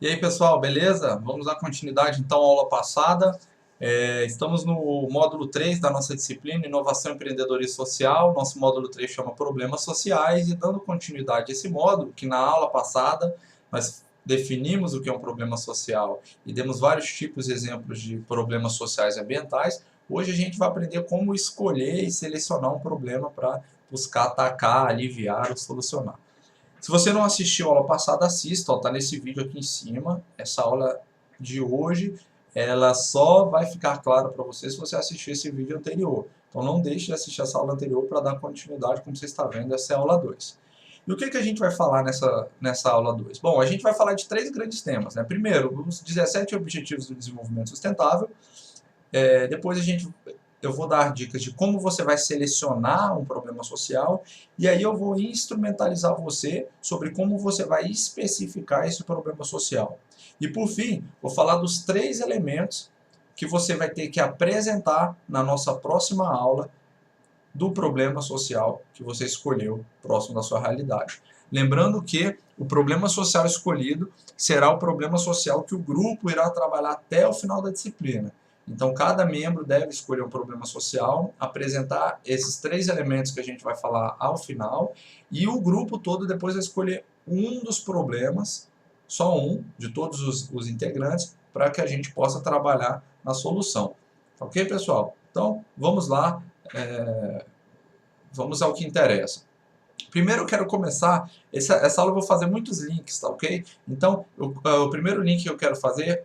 E aí, pessoal, beleza? Vamos dar continuidade então à aula passada. Estamos no módulo 3 da nossa disciplina Inovação, Empreendedorismo Social. Nosso módulo 3 chama Problemas Sociais e dando continuidade a esse módulo, que na aula passada nós definimos o que é um problema social e demos vários tipos e exemplos de problemas sociais e ambientais. Hoje a gente vai aprender como escolher e selecionar um problema para buscar atacar, aliviar ou solucionar. Se você não assistiu a aula passada, assista, está nesse vídeo aqui em cima. Essa aula de hoje, ela só vai ficar clara para você se você assistir esse vídeo anterior. Então não deixe de assistir essa aula anterior para dar continuidade, como você está vendo, essa é a aula 2. E o que a gente vai falar nessa aula 2? Bom, a gente vai falar de três grandes temas, né? Primeiro, os 17 Objetivos do Desenvolvimento Sustentável. Depois eu vou dar dicas de como você vai selecionar um problema social e aí eu vou instrumentalizar você sobre como você vai especificar esse problema social. E por fim, vou falar dos três elementos que você vai ter que apresentar na nossa próxima aula do problema social que você escolheu próximo da sua realidade. Lembrando que o problema social escolhido será o problema social que o grupo irá trabalhar até o final da disciplina. Então, cada membro deve escolher um problema social, apresentar esses três elementos que a gente vai falar ao final, e o grupo todo depois vai escolher um dos problemas, só um, de todos os integrantes, para que a gente possa trabalhar na solução. Ok, pessoal? Então, vamos lá, vamos ao que interessa. Primeiro eu quero começar, essa aula eu vou fazer muitos links, tá ok? Então, o primeiro link que eu quero fazer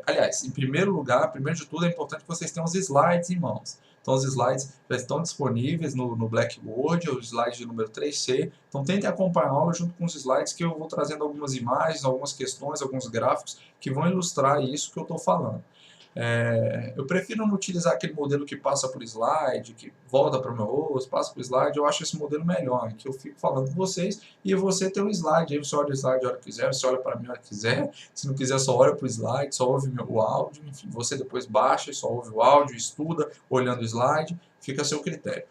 aliás, em primeiro lugar, primeiro de tudo, é importante que vocês tenham os slides em mãos. Então, os slides já estão disponíveis no Blackboard, o slide de número 3C. Então, tentem acompanhar a aula junto com os slides que eu vou trazendo algumas imagens, algumas questões, alguns gráficos que vão ilustrar isso que eu estou falando. Eu prefiro não utilizar aquele modelo que passa por slide, que volta para o meu rosto, passa por slide. Eu acho esse modelo melhor, em que eu fico falando com vocês e você tem um slide. Aí você olha o slide a hora que quiser, você olha para mim a hora que quiser. Se não quiser, só olha para o slide, só ouve o áudio. Enfim, você depois baixa e só ouve o áudio, estuda olhando o slide, fica a seu critério.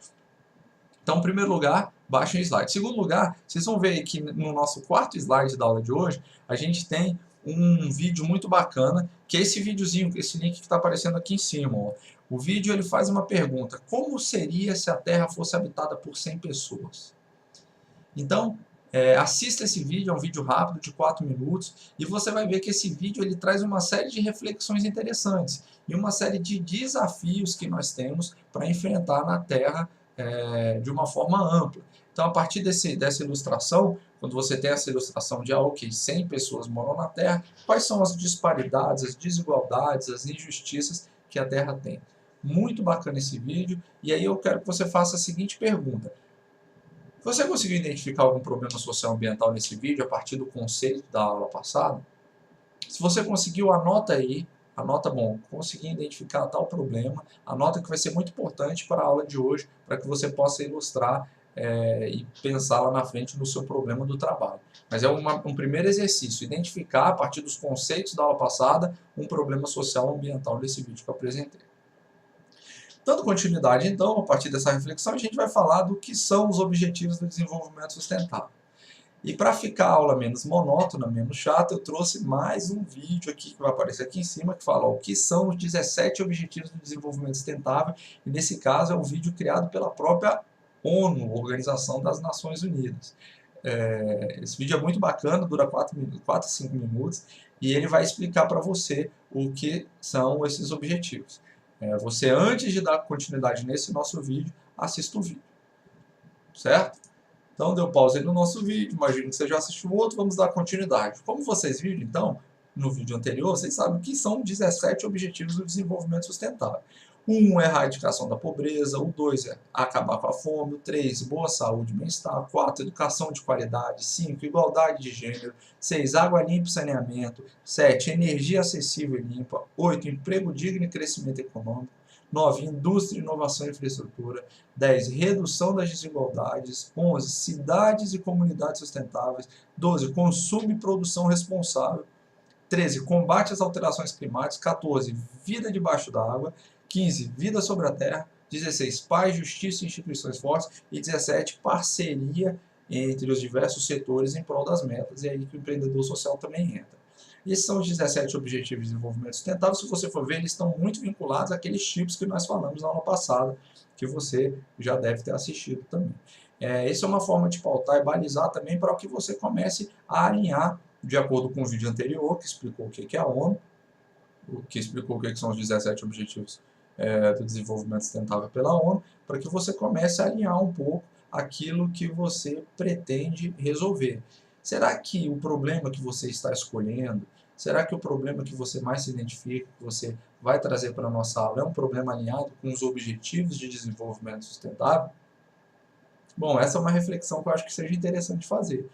Então, em primeiro lugar, baixem o slide. Em segundo lugar, vocês vão ver que no nosso quarto slide da aula de hoje, a gente tem um vídeo muito bacana, que é esse videozinho, esse link que está aparecendo aqui em cima. Ó. O vídeo ele faz uma pergunta: como seria se a Terra fosse habitada por 100 pessoas? Então, assista esse vídeo, é um vídeo rápido de 4 minutos, e você vai ver que esse vídeo ele traz uma série de reflexões interessantes e uma série de desafios que nós temos para enfrentar na Terra de uma forma ampla. Então, a partir dessa ilustração, quando você tem essa ilustração de ok, 100 pessoas moram na Terra, quais são as disparidades, as desigualdades, as injustiças que a Terra tem? Muito bacana esse vídeo, e aí eu quero que você faça a seguinte pergunta: você conseguiu identificar algum problema social ambiental nesse vídeo a partir do conceito da aula passada? Se você conseguiu, anota aí, anota, bom, consegui identificar tal problema, anota que vai ser muito importante para a aula de hoje, para que você possa ilustrar e pensar lá na frente no seu problema do trabalho. Mas é um primeiro exercício, identificar a partir dos conceitos da aula passada um problema social ambiental desse vídeo que eu apresentei. Dando continuidade, então, a partir dessa reflexão, a gente vai falar do que são os Objetivos do Desenvolvimento Sustentável. E para ficar a aula menos monótona, menos chata, eu trouxe mais um vídeo aqui, que vai aparecer aqui em cima, que fala o que são os 17 Objetivos do Desenvolvimento Sustentável, e nesse caso é um vídeo criado pela própria ONU, Organização das Nações Unidas. Esse vídeo é muito bacana, dura 4 a 5 minutos, e ele vai explicar para você o que são esses objetivos. Você, antes de dar continuidade nesse nosso vídeo, assista o vídeo, certo? Então, deu pausa aí no nosso vídeo, imagino que você já assistiu o outro, vamos dar continuidade. Como vocês viram, então, no vídeo anterior, vocês sabem que são 17 Objetivos do Desenvolvimento Sustentável. O 1 é a erradicação da pobreza, o 2 é acabar com a fome, o 3, boa saúde e bem-estar, 4, educação de qualidade, 5, igualdade de gênero, 6, água limpa e saneamento, 7, energia acessível e limpa, 8, emprego digno e crescimento econômico, 9, indústria, inovação e infraestrutura, 10, redução das desigualdades, 11, cidades e comunidades sustentáveis, 12, consumo e produção responsável, 13, combate às alterações climáticas, 14, vida debaixo d'água, 15, vida sobre a terra, 16, paz, justiça e instituições fortes, e 17, parceria entre os diversos setores em prol das metas, e é aí que o empreendedor social também entra. Esses são os 17 Objetivos de Desenvolvimento Sustentável. Se você for ver, eles estão muito vinculados àqueles chips que nós falamos na aula passada, que você já deve ter assistido também. Essa é uma forma de pautar e balizar também para que você comece a alinhar, de acordo com o vídeo anterior, que explicou o que é a ONU, que explicou o que são os 17 Objetivos do Desenvolvimento Sustentável pela ONU, para que você comece a alinhar um pouco aquilo que você pretende resolver. Será que o problema que você está escolhendo, será que o problema que você mais se identifica, que você vai trazer para a nossa aula, é um problema alinhado com os Objetivos de Desenvolvimento Sustentável? Bom, essa é uma reflexão que eu acho que seja interessante fazer.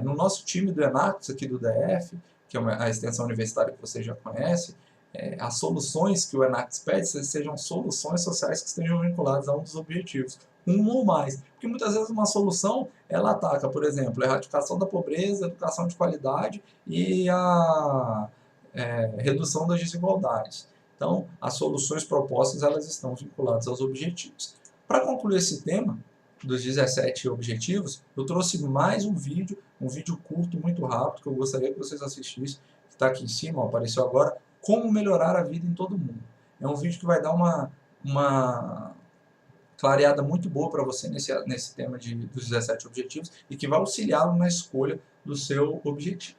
No nosso time do Enacs, aqui do DF, que é a extensão universitária que você já conhece, as soluções que o Enacs pede sejam soluções sociais que estejam vinculadas a um dos objetivos, um ou mais. Porque muitas vezes uma solução, ela ataca, por exemplo, a erradicação da pobreza, a educação de qualidade e a redução das desigualdades. Então, as soluções propostas, elas estão vinculadas aos objetivos. Para concluir esse tema dos 17 objetivos, eu trouxe mais um vídeo curto, muito rápido, que eu gostaria que vocês assistissem, que está aqui em cima, ó, apareceu agora, como melhorar a vida em todo mundo. É um vídeo que vai dar uma clareada muito boa para você nesse tema dos 17 objetivos e que vai auxiliá-lo na escolha do seu objetivo.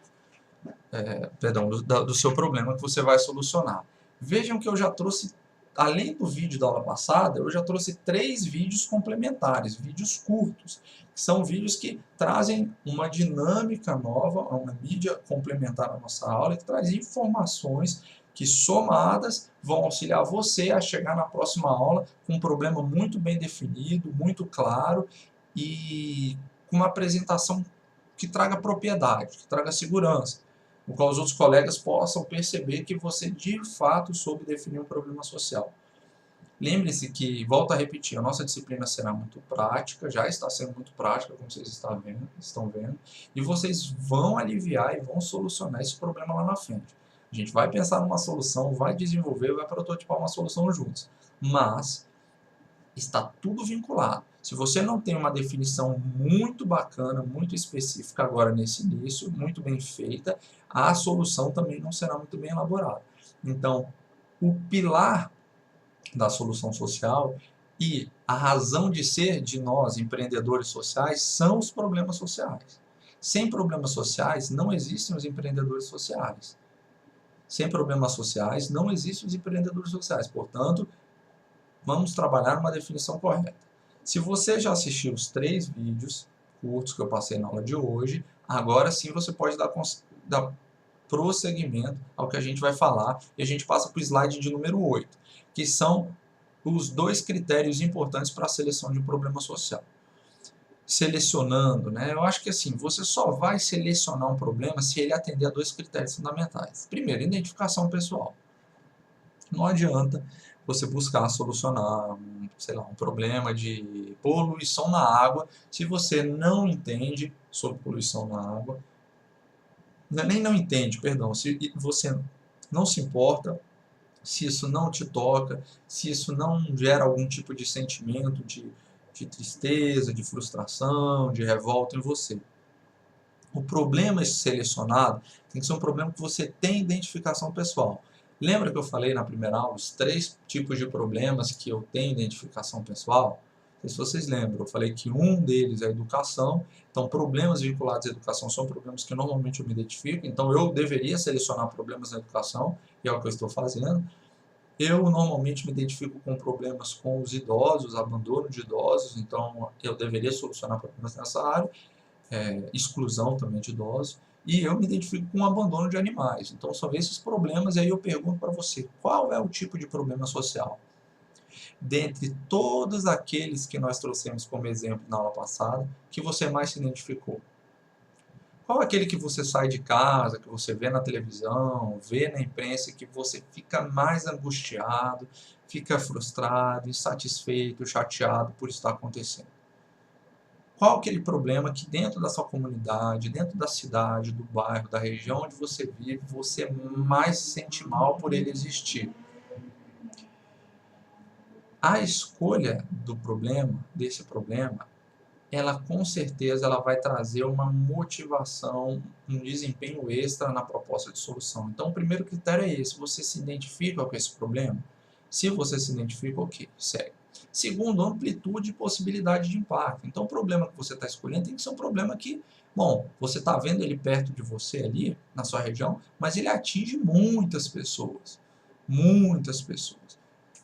Do seu problema que você vai solucionar. Vejam que eu já trouxe, além do vídeo da aula passada, eu já trouxe 3 vídeos complementares, vídeos curtos, que são vídeos que trazem uma dinâmica nova, uma mídia complementar à nossa aula, que traz informações que, somadas, vão auxiliar você a chegar na próxima aula com um problema muito bem definido, muito claro e com uma apresentação que traga propriedade, que traga segurança, no qual os outros colegas possam perceber que você de fato soube definir um problema social. Lembre-se que, volto a repetir, a nossa disciplina será muito prática, já está sendo muito prática, como vocês estão vendo, e vocês vão aliviar e vão solucionar esse problema lá na frente. A gente vai pensar numa solução, vai desenvolver, vai prototipar uma solução juntos, mas está tudo vinculado. Se você não tem uma definição muito bacana, muito específica agora nesse início, muito bem feita, a solução também não será muito bem elaborada. Então, o pilar da solução social e a razão de ser de nós, empreendedores sociais, são os problemas sociais. Sem problemas sociais, não existem os empreendedores sociais. Sem problemas sociais, não existem os empreendedores sociais. Portanto, vamos trabalhar uma definição correta. Se você já assistiu os 3 vídeos curtos que eu passei na aula de hoje, agora sim você pode dar prosseguimento ao que a gente vai falar e a gente passa para o slide de número 8, que são os 2 critérios importantes para a seleção de um problema social. Selecionando, eu acho que assim, você só vai selecionar um problema se ele atender a 2 critérios fundamentais. Primeiro, identificação pessoal. Não adianta você buscar solucionar um problema de poluição na água se você não entende sobre poluição na água, nem não entende, perdão, se você não se importa, se isso não te toca, se isso não gera algum tipo de sentimento de tristeza, de frustração, de revolta em você. O problema selecionado tem que ser um problema que você tem identificação pessoal. Lembra que eu falei na primeira aula os 3 tipos de problemas que eu tenho identificação pessoal? Não sei se vocês lembram, eu falei que um deles é a educação. Então, problemas vinculados à educação são problemas que normalmente eu me identifico. Então, eu deveria selecionar problemas na educação, e é o que eu estou fazendo. Eu normalmente me identifico com problemas com os idosos, abandono de idosos, então eu deveria solucionar problemas nessa área. Exclusão também de idosos, e eu me identifico com o abandono de animais. Então, são esses problemas, e aí eu pergunto para você, qual é o tipo de problema social? Dentre todos aqueles que nós trouxemos como exemplo na aula passada, que você mais se identificou? Qual é aquele que você sai de casa, que você vê na televisão, vê na imprensa, que você fica mais angustiado, fica frustrado, insatisfeito, chateado por estar acontecendo? Qual aquele problema que dentro da sua comunidade, dentro da cidade, do bairro, da região onde você vive, você mais se sente mal por ele existir? A escolha desse problema, ela com certeza ela vai trazer uma motivação, um desempenho extra na proposta de solução. Então, o primeiro critério é esse: você se identifica com esse problema? Se você se identifica, ok, segue. Segundo, amplitude e possibilidade de impacto. Então, o problema que você está escolhendo tem que ser um problema que, bom, você está vendo ele perto de você ali, na sua região, mas ele atinge muitas pessoas. Muitas pessoas.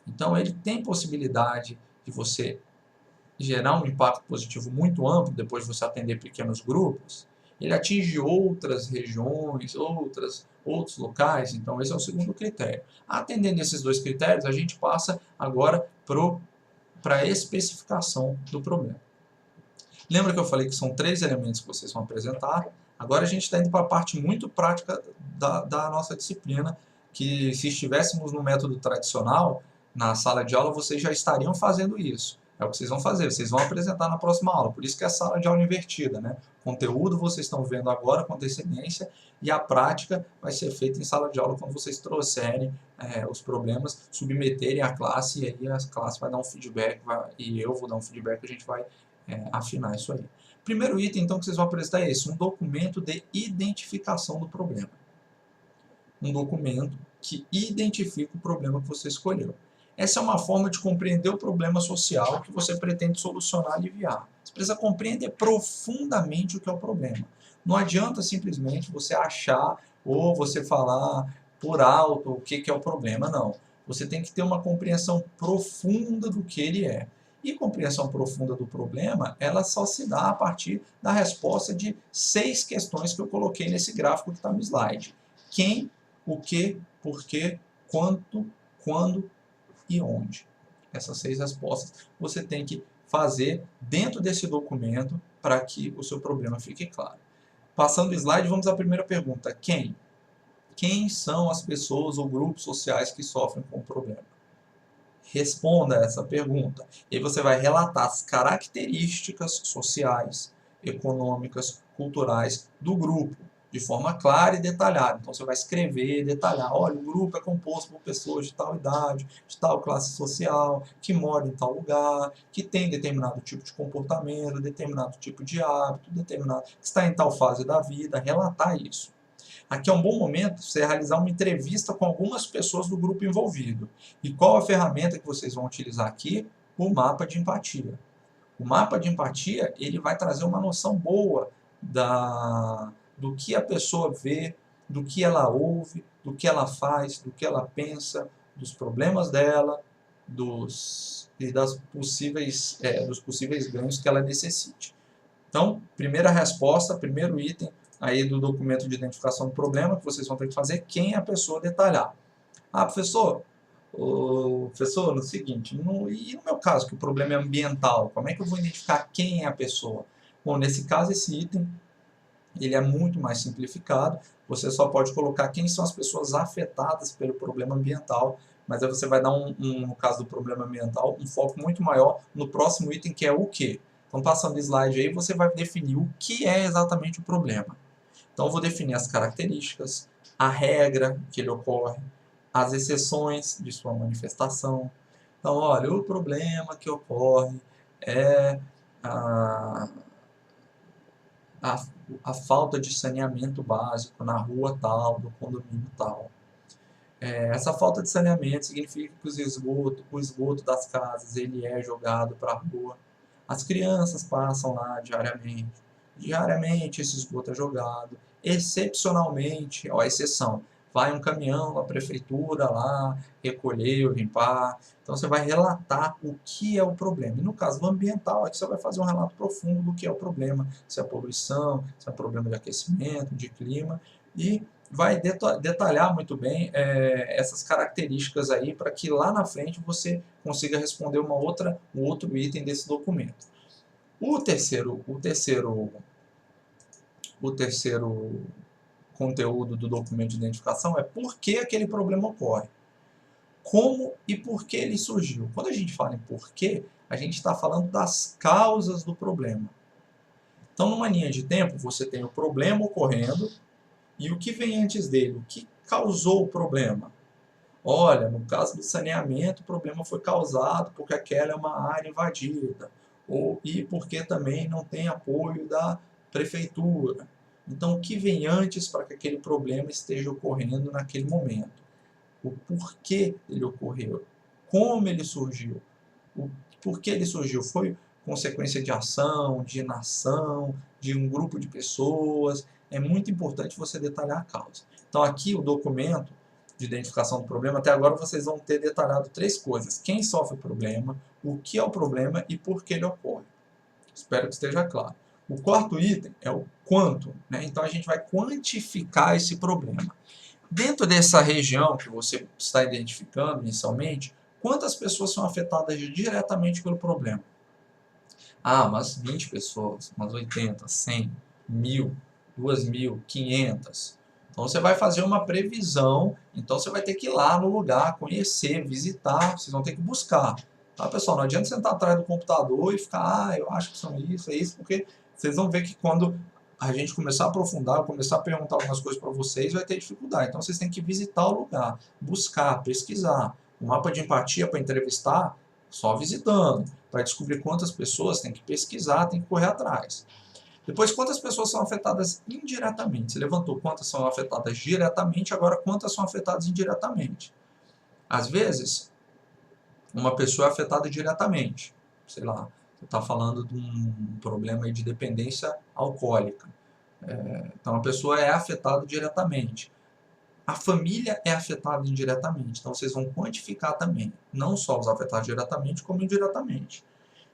Então, ele tem possibilidade de você gerar um impacto positivo muito amplo, depois de você atender pequenos grupos. Ele atinge outras regiões, outros locais. Então, esse é o segundo critério. Atendendo esses dois critérios, a gente passa agora para a especificação do problema. Lembra que eu falei que são 3 elementos que vocês vão apresentar? Agora a gente está indo para a parte muito prática da nossa disciplina, que se estivéssemos no método tradicional, na sala de aula, vocês já estariam fazendo isso. É o que vocês vão fazer, vocês vão apresentar na próxima aula. Por isso que é a sala de aula invertida, né? Conteúdo vocês estão vendo agora com antecedência e a prática vai ser feita em sala de aula quando vocês trouxerem os problemas, submeterem à classe e aí a classe vai dar um feedback e eu vou dar um feedback e a gente vai afinar isso aí. Primeiro item, então, que vocês vão apresentar é esse, um documento de identificação do problema. Um documento que identifica o problema que você escolheu. Essa é uma forma de compreender o problema social que você pretende solucionar e aliviar. Você precisa compreender profundamente o que é o problema. Não adianta simplesmente você achar ou você falar por alto o que é o problema, não. Você tem que ter uma compreensão profunda do que ele é. E compreensão profunda do problema, ela só se dá a partir da resposta de 6 questões que eu coloquei nesse gráfico que está no slide. Quem, o que, por quê, quanto, quando e onde. Essas 6 respostas você tem que fazer dentro desse documento para que o seu problema fique claro. Passando o slide, vamos à primeira pergunta. Quem? Quem são as pessoas ou grupos sociais que sofrem com o problema? Responda essa pergunta. E aí você vai relatar as características sociais, econômicas, culturais do grupo, de forma clara e detalhada. Então você vai escrever, detalhar. Olha, o grupo é composto por pessoas de tal idade, de tal classe social, que moram em tal lugar, que tem determinado tipo de comportamento, determinado tipo de hábito, que está em tal fase da vida. Relatar isso. Aqui é um bom momento para você realizar uma entrevista com algumas pessoas do grupo envolvido. E qual a ferramenta que vocês vão utilizar aqui? O mapa de empatia. O mapa de empatia ele vai trazer uma noção boa do que a pessoa vê, do que ela ouve, do que ela faz, do que ela pensa, dos problemas dela, dos possíveis ganhos que ela necessite. Então, primeira resposta, primeiro item aí do documento de identificação do problema que vocês vão ter que fazer, quem é a pessoa detalhar. Ah, professor, no seguinte, e no meu caso, que o problema é ambiental, como é que eu vou identificar quem é a pessoa? Bom, nesse caso, esse item ele é muito mais simplificado, você só pode colocar quem são as pessoas afetadas pelo problema ambiental, mas aí você vai dar, no caso do problema ambiental, um foco muito maior no próximo item, que é o quê? Então, passando o slide aí, você vai definir o que é exatamente o problema. Então, eu vou definir as características, a regra que ele ocorre, as exceções de sua manifestação. Então, olha, o problema que ocorre é a, a falta de saneamento básico na rua tal, do condomínio tal. Essa falta de saneamento significa que o esgoto das casas ele é jogado para a rua. As crianças passam lá diariamente. Diariamente esse esgoto é jogado. Excepcionalmente, ó, a exceção, vai um caminhão da prefeitura lá recolher ou limpar. Então você vai relatar o que é o problema. E no caso do ambiental, aqui você vai fazer um relato profundo do que é o problema, se é poluição, se é problema de aquecimento, de clima, e vai detalhar muito bem essas características aí para que lá na frente você consiga responder um outro item desse documento. O terceiro conteúdo do documento de identificação é por que aquele problema ocorre. Como e por que ele surgiu. Quando a gente fala em porquê, a gente está falando das causas do problema. Então, numa linha de tempo, você tem o problema ocorrendo e o que vem antes dele, o que causou o problema. Olha, no caso do saneamento, o problema foi causado porque aquela é uma área invadida. e porque também não tem apoio da prefeitura. Então, o que vem antes para que aquele problema esteja ocorrendo naquele momento? O porquê ele ocorreu? Como ele surgiu? O porquê ele surgiu? Foi consequência de ação, de inação, de um grupo de pessoas? É muito importante você detalhar a causa. Então, aqui o documento de identificação do problema, até agora vocês vão ter detalhado 3 coisas. Quem sofre o problema, o que é o problema e por que ele ocorre. Espero que esteja claro. O quarto item é o quanto, né? Então a gente vai quantificar esse problema. Dentro dessa região que você está identificando inicialmente, quantas pessoas são afetadas diretamente pelo problema? Ah, umas 20 pessoas, umas 80, 100, 1000, 2000, 500. Então você vai fazer uma previsão, então você vai ter que ir lá no lugar, conhecer, visitar, vocês vão ter que buscar. Tá, pessoal? Não adianta sentar atrás do computador e ficar, eu acho que são isso, é isso, porque vocês vão ver que quando a gente começar a aprofundar, começar a perguntar algumas coisas para vocês, vai ter dificuldade. Então vocês têm que visitar o lugar, buscar, pesquisar. O mapa de empatia para entrevistar, só visitando. Para descobrir quantas pessoas, tem que pesquisar, tem que correr atrás. Depois, quantas pessoas são afetadas indiretamente? Você levantou quantas são afetadas diretamente, agora quantas são afetadas indiretamente. Às vezes, uma pessoa é afetada diretamente. Sei lá, você está falando de um problema de dependência alcoólica. Então, a pessoa é afetada diretamente. A família é afetada indiretamente. Então, vocês vão quantificar também. Não só os afetados diretamente, como indiretamente.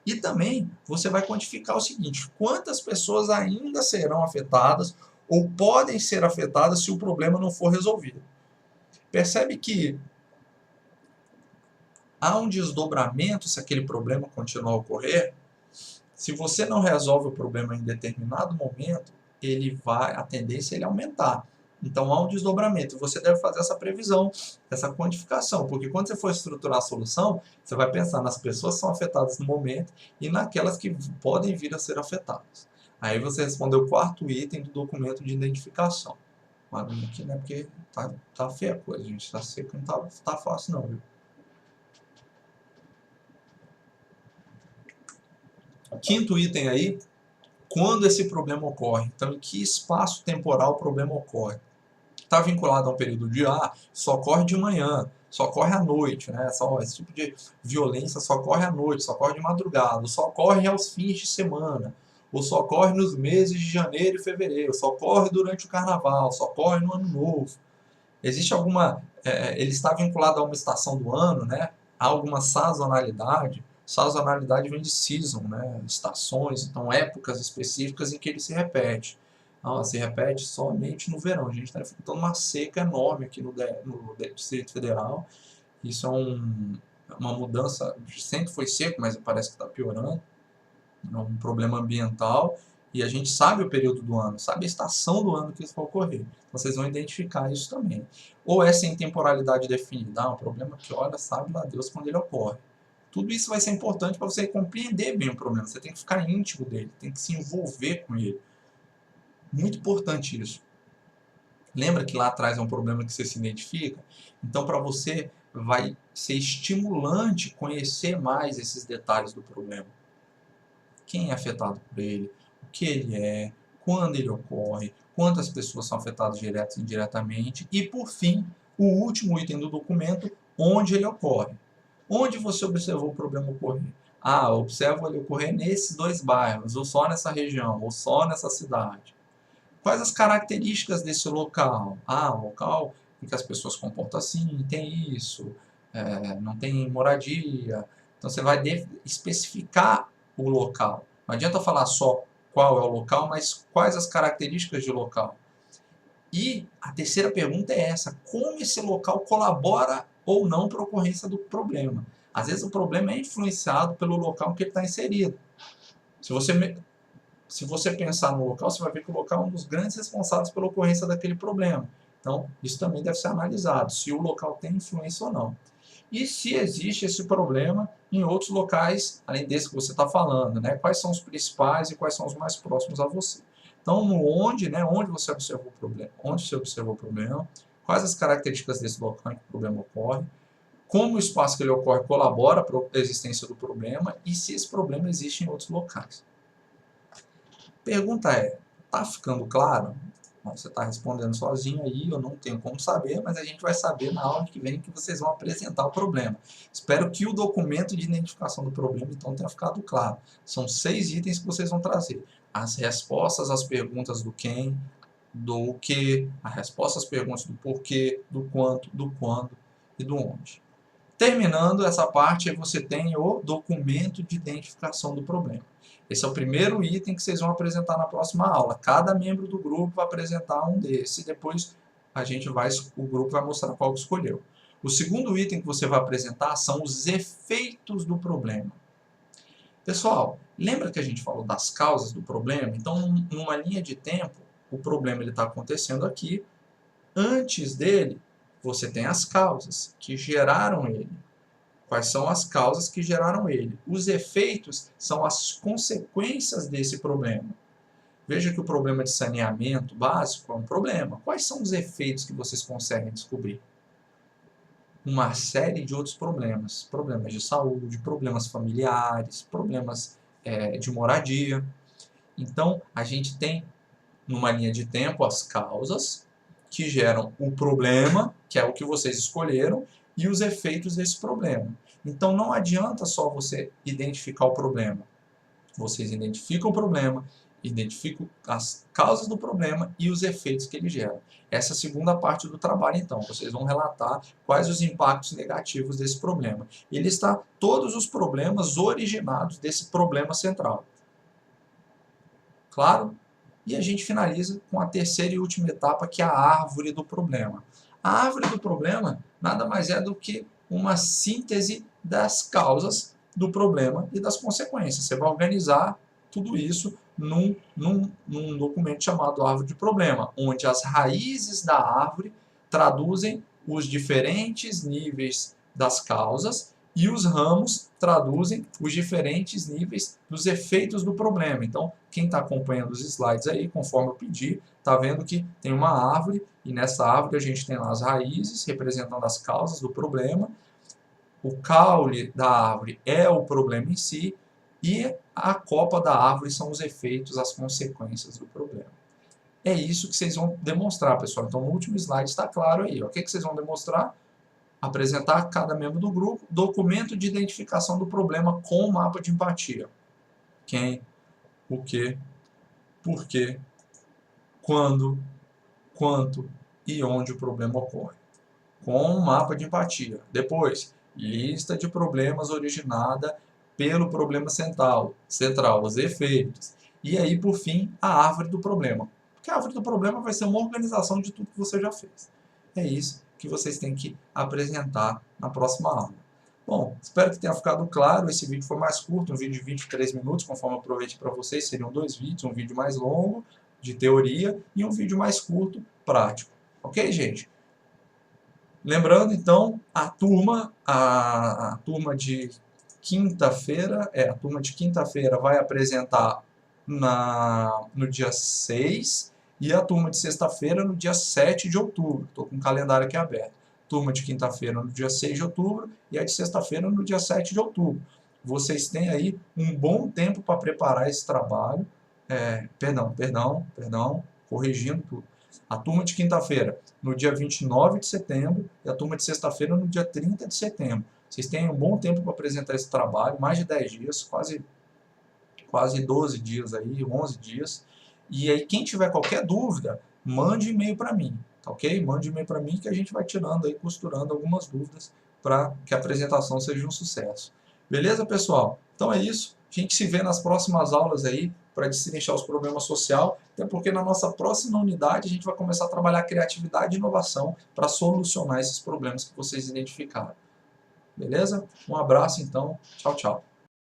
E também você vai quantificar o seguinte: quantas pessoas ainda serão afetadas ou podem ser afetadas se o problema não for resolvido. Percebe que há um desdobramento se aquele problema continuar a ocorrer. Se você não resolve o problema em determinado momento, a tendência é ele aumentar. Então há um desdobramento. Você deve fazer essa previsão, essa quantificação, porque quando você for estruturar a solução, você vai pensar nas pessoas que são afetadas no momento e naquelas que podem vir a ser afetadas. Aí você respondeu o quarto item do documento de identificação. Barulho aqui, né? Porque tá feia a coisa, gente. Tá seco, não tá fácil não, viu? Quinto item aí, quando esse problema ocorre. Então, em que espaço temporal o problema ocorre? Está vinculado a um período de só ocorre de manhã, só ocorre à noite, né? Esse tipo de violência só ocorre à noite, só ocorre de madrugada, só ocorre aos fins de semana, ou só ocorre nos meses de janeiro e fevereiro, só ocorre durante o carnaval, só ocorre no ano novo. Existe alguma... ele está vinculado a uma estação do ano, né? Há alguma sazonalidade. Sazonalidade vem de season, né? Estações, então épocas específicas em que ele se repete. Se repete somente no verão. A gente está enfrentando uma seca enorme aqui no Distrito Federal. Isso é uma mudança, sempre foi seco, mas parece que está piorando. É um problema ambiental. E a gente sabe o período do ano, sabe a estação do ano que isso vai ocorrer. Então, vocês vão identificar isso também. Ou é sem temporalidade definida, um problema que, olha, sabe lá Deus quando ele ocorre. Tudo isso vai ser importante para você compreender bem o problema. Você tem que ficar íntimo dele, tem que se envolver com ele. Muito importante isso. Lembra que lá atrás é um problema que você se identifica? Então, para você, vai ser estimulante conhecer mais esses detalhes do problema. Quem é afetado por ele, o que ele é, quando ele ocorre, quantas pessoas são afetadas diretas e indiretamente e, por fim, o último item do documento, onde ele ocorre. Onde você observou o problema ocorrer? Observo ele ocorrer nesses 2 bairros, ou só nessa região, ou só nessa cidade. Quais as características desse local? Um local em que as pessoas se comportam assim, tem isso, não tem moradia. Então você vai especificar o local. Não adianta falar só qual é o local, mas quais as características de local. E a terceira pergunta é essa: como esse local colabora ou não para a ocorrência do problema? Às vezes o problema é influenciado pelo local em que ele está inserido. Se você pensar no local, você vai ver que o local é um dos grandes responsáveis pela ocorrência daquele problema. Então, isso também deve ser analisado, se o local tem influência ou não. E se existe esse problema em outros locais, além desse que você está falando, né? Quais são os principais e quais são os mais próximos a você. Então, onde você observou o problema, quais as características desse local em que o problema ocorre, como o espaço que ele ocorre colabora para a existência do problema e se esse problema existe em outros locais. Pergunta é, tá ficando claro? Bom, você está respondendo sozinho aí, eu não tenho como saber, mas a gente vai saber na aula que vem que vocês vão apresentar o problema. Espero que o documento de identificação do problema então tenha ficado claro. São 6 itens que vocês vão trazer. As respostas às perguntas do quem, do que, a resposta às perguntas do porquê, do quanto, do quando e do onde. Terminando essa parte, você tem o documento de identificação do problema. Esse é o primeiro item que vocês vão apresentar na próxima aula. Cada membro do grupo vai apresentar um desses e depois o grupo vai mostrar qual que escolheu. O segundo item que você vai apresentar são os efeitos do problema. Pessoal, lembra que a gente falou das causas do problema? Então, numa linha de tempo, o problema está acontecendo aqui. Antes dele, você tem as causas que geraram ele. Quais são as causas que geraram ele? Os efeitos são as consequências desse problema. Veja que o problema de saneamento básico é um problema. Quais são os efeitos que vocês conseguem descobrir? Uma série de outros problemas. Problemas de saúde, problemas familiares, problemas de moradia. Então, a gente tem, numa linha de tempo, as causas que geram o problema, que é o que vocês escolheram, e os efeitos desse problema. Então, não adianta só você identificar o problema. Vocês identificam o problema, identificam as causas do problema e os efeitos que ele gera. Essa é a segunda parte do trabalho, então. Vocês vão relatar quais os impactos negativos desse problema. E listar todos os problemas originados desse problema central. Claro? E a gente finaliza com a terceira e última etapa, que é a árvore do problema. A árvore do problema nada mais é do que uma síntese das causas do problema e das consequências. Você vai organizar tudo isso num documento chamado árvore de problema, onde as raízes da árvore traduzem os diferentes níveis das causas e os ramos traduzem os diferentes níveis dos efeitos do problema. Então, quem está acompanhando os slides aí, conforme eu pedi, está vendo que tem uma árvore, e nessa árvore a gente tem lá as raízes, representando as causas do problema, o caule da árvore é o problema em si, e a copa da árvore são os efeitos, as consequências do problema. É isso que vocês vão demonstrar, pessoal. Então, no último slide está claro aí. O que vocês vão demonstrar? Apresentar a cada membro do grupo documento de identificação do problema com mapa de empatia. Quem, o que, porquê, quando, quanto e onde o problema ocorre. Com um mapa de empatia. Depois, lista de problemas originada pelo problema central, os efeitos. E aí, por fim, a árvore do problema. Porque a árvore do problema vai ser uma organização de tudo que você já fez. É isso que vocês têm que apresentar na próxima aula. Bom, espero que tenha ficado claro. Esse vídeo foi mais curto, um vídeo de 23 minutos, conforme eu aproveitei para vocês. Seriam 2 vídeos, um vídeo mais longo, de teoria, e um vídeo mais curto, prático. Ok, gente? Lembrando, então, a turma de quinta-feira, vai apresentar no dia 6 e a turma de sexta-feira no dia 7 de outubro. Estou com o calendário aqui aberto. Turma de quinta-feira no dia 6 de outubro e a de sexta-feira no dia 7 de outubro. Vocês têm aí um bom tempo para preparar esse trabalho. Corrigindo tudo. A turma de quinta-feira no dia 29 de setembro e a turma de sexta-feira no dia 30 de setembro. Vocês têm um bom tempo para apresentar esse trabalho, mais de 10 dias, quase 12 dias aí, 11 dias. E aí, quem tiver qualquer dúvida, mande e-mail para mim, tá ok? Mande e-mail para mim que a gente vai tirando aí, costurando algumas dúvidas para que a apresentação seja um sucesso. Beleza, pessoal? Então é isso. A gente se vê nas próximas aulas aí para destrinchar os problemas sociais, até porque na nossa próxima unidade a gente vai começar a trabalhar criatividade e inovação para solucionar esses problemas que vocês identificaram. Beleza? Um abraço então. Tchau, tchau.